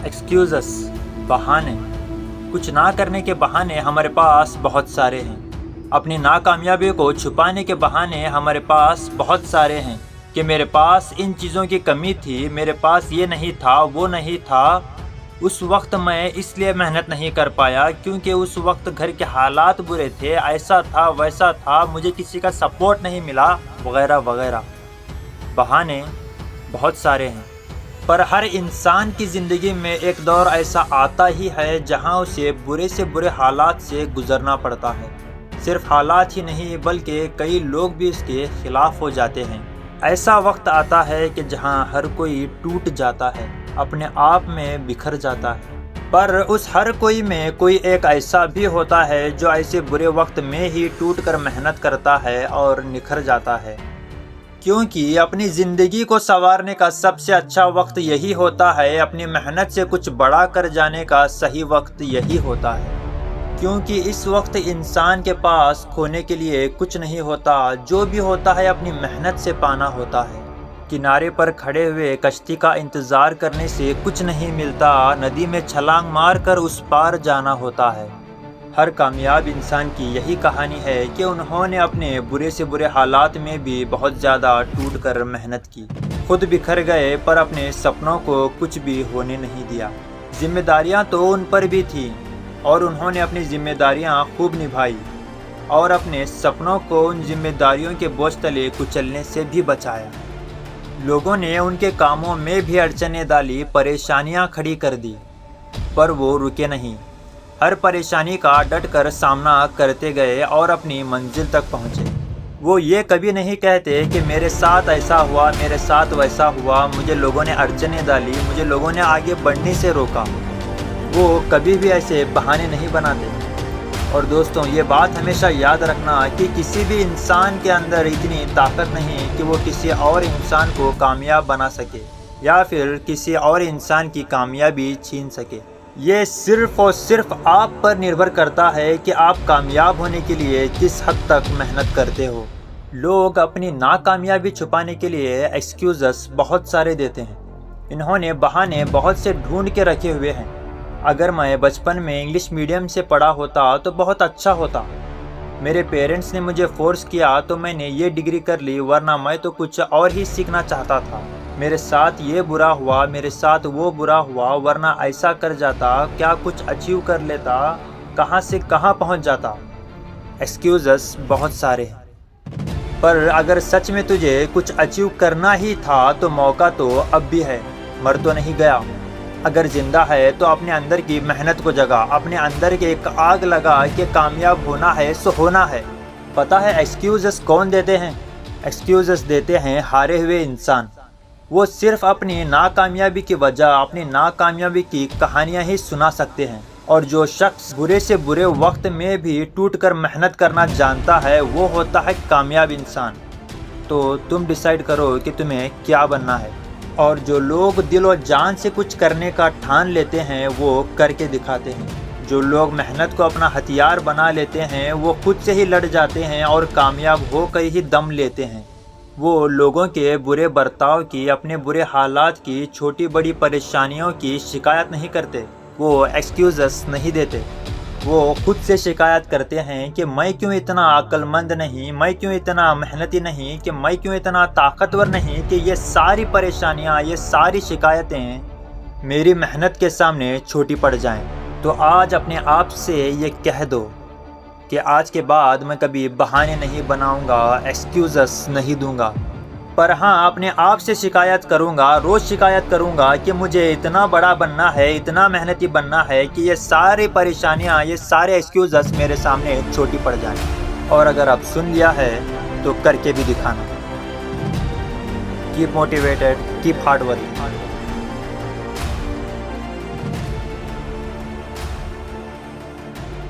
एक्सक्यूज़स, बहाने। कुछ ना करने के बहाने हमारे पास बहुत सारे हैं। अपनी नाकामयाबी को छुपाने के बहाने हमारे पास बहुत सारे हैं कि मेरे पास इन चीज़ों की कमी थी, मेरे पास ये नहीं था, वो नहीं था। उस वक्त मैं इसलिए मेहनत नहीं कर पाया क्योंकि उस वक्त घर के हालात बुरे थे, ऐसा था वैसा था, मुझे किसी का सपोर्ट नहीं मिला, वगैरह वगैरह। बहाने बहुत सारे हैं, पर हर इंसान की ज़िंदगी में एक दौर ऐसा आता ही है जहां उसे बुरे से बुरे हालात से गुजरना पड़ता है। सिर्फ हालात ही नहीं बल्कि कई लोग भी इसके खिलाफ हो जाते हैं। ऐसा वक्त आता है कि जहां हर कोई टूट जाता है, अपने आप में बिखर जाता है। पर उस हर कोई में कोई एक ऐसा भी होता है जो ऐसे बुरे वक्त में ही टूटकर मेहनत करता है और निखर जाता है। क्योंकि अपनी ज़िंदगी को संवारने का सबसे अच्छा वक्त यही होता है, अपनी मेहनत से कुछ बड़ा कर जाने का सही वक्त यही होता है। क्योंकि इस वक्त इंसान के पास खोने के लिए कुछ नहीं होता, जो भी होता है अपनी मेहनत से पाना होता है। किनारे पर खड़े हुए कश्ती का इंतज़ार करने से कुछ नहीं मिलता, नदी में छलांग मारकर उस पार जाना होता है। हर कामयाब इंसान की यही कहानी है कि उन्होंने अपने बुरे से बुरे हालात में भी बहुत ज़्यादा टूट कर मेहनत की, खुद बिखर गए पर अपने सपनों को कुछ भी होने नहीं दिया। जिम्मेदारियां तो उन पर भी थीं और उन्होंने अपनी जिम्मेदारियां खूब निभाई और अपने सपनों को उन जिम्मेदारियों के बोझ तले कुचलने से भी बचाया। लोगों ने उनके कामों में भी अड़चनें डाली, परेशानियां खड़ी कर दी, पर वो रुके नहीं। हर परेशानी का डट कर सामना करते गए और अपनी मंजिल तक पहुँचे। वो ये कभी नहीं कहते कि मेरे साथ ऐसा हुआ, मेरे साथ वैसा हुआ, मुझे लोगों ने अड़चनें डाली, मुझे लोगों ने आगे बढ़ने से रोका। वो कभी भी ऐसे बहाने नहीं बनाते। और दोस्तों, ये बात हमेशा याद रखना कि किसी भी इंसान के अंदर इतनी ताकत नहीं कि वो किसी और इंसान को कामयाब बना सके या फिर किसी और इंसान की कामयाबी छीन सके। ये सिर्फ और सिर्फ आप पर निर्भर करता है कि आप कामयाब होने के लिए किस हद तक मेहनत करते हो। लोग अपनी नाकामयाबी छुपाने के लिए एक्सक्यूज़स बहुत सारे देते हैं। इन्होंने बहाने बहुत से ढूंढ के रखे हुए हैं। अगर मैं बचपन में इंग्लिश मीडियम से पढ़ा होता तो बहुत अच्छा होता। मेरे पेरेंट्स ने मुझे फोर्स किया तो मैंने ये डिग्री कर ली, वरना मैं तो कुछ और ही सीखना चाहता था। मेरे साथ ये बुरा हुआ, मेरे साथ वो बुरा हुआ, वरना ऐसा कर जाता, क्या कुछ अचीव कर लेता, कहाँ से कहाँ पहुँच जाता। एक्सक्यूज़स बहुत सारे हैं, पर अगर सच में तुझे कुछ अचीव करना ही था तो मौका तो अब भी है, मर तो नहीं गया। अगर जिंदा है तो अपने अंदर की मेहनत को जगा, अपने अंदर के एक आग लगा कि कामयाब होना है सो होना है। पता है एक्सक्यूज़स कौन देते हैं? एक्सक्यूज़स देते हैं हारे हुए इंसान। वो सिर्फ अपनी नाकामयाबी की वजह, अपनी नाकामयाबी की कहानियां ही सुना सकते हैं। और जो शख्स बुरे से बुरे वक्त में भी टूट कर मेहनत करना जानता है वो होता है कामयाब इंसान। तो तुम डिसाइड करो कि तुम्हें क्या बनना है। और जो लोग दिल और जान से कुछ करने का ठान लेते हैं वो करके दिखाते हैं। जो लोग मेहनत को अपना हथियार बना लेते हैं वो खुद से ही लड़ जाते हैं और कामयाब होकर ही दम लेते हैं। वो लोगों के बुरे बर्ताव की, अपने बुरे हालात की, छोटी बड़ी परेशानियों की शिकायत नहीं करते। वो एक्सक्यूज़स नहीं देते। वो खुद से शिकायत करते हैं कि मैं क्यों इतना अक्लमंद नहीं, मैं क्यों इतना मेहनती नहीं, कि मैं क्यों इतना ताकतवर नहीं कि ये सारी परेशानियां, ये सारी शिकायतें मेरी मेहनत के सामने छोटी पड़ जाएं। तो आज अपने आप से ये कह दो कि आज के बाद मैं कभी बहाने नहीं बनाऊंगा, एक्सक्यूज़स नहीं दूंगा, पर हाँ अपने आप से शिकायत करूंगा, रोज़ शिकायत करूंगा कि मुझे इतना बड़ा बनना है, इतना मेहनती बनना है कि ये सारी परेशानियां, ये सारे एक्सक्यूज़स मेरे सामने छोटी पड़ जाएं। और अगर आप सुन लिया है तो करके भी दिखाना। Keep motivated, keep hard working.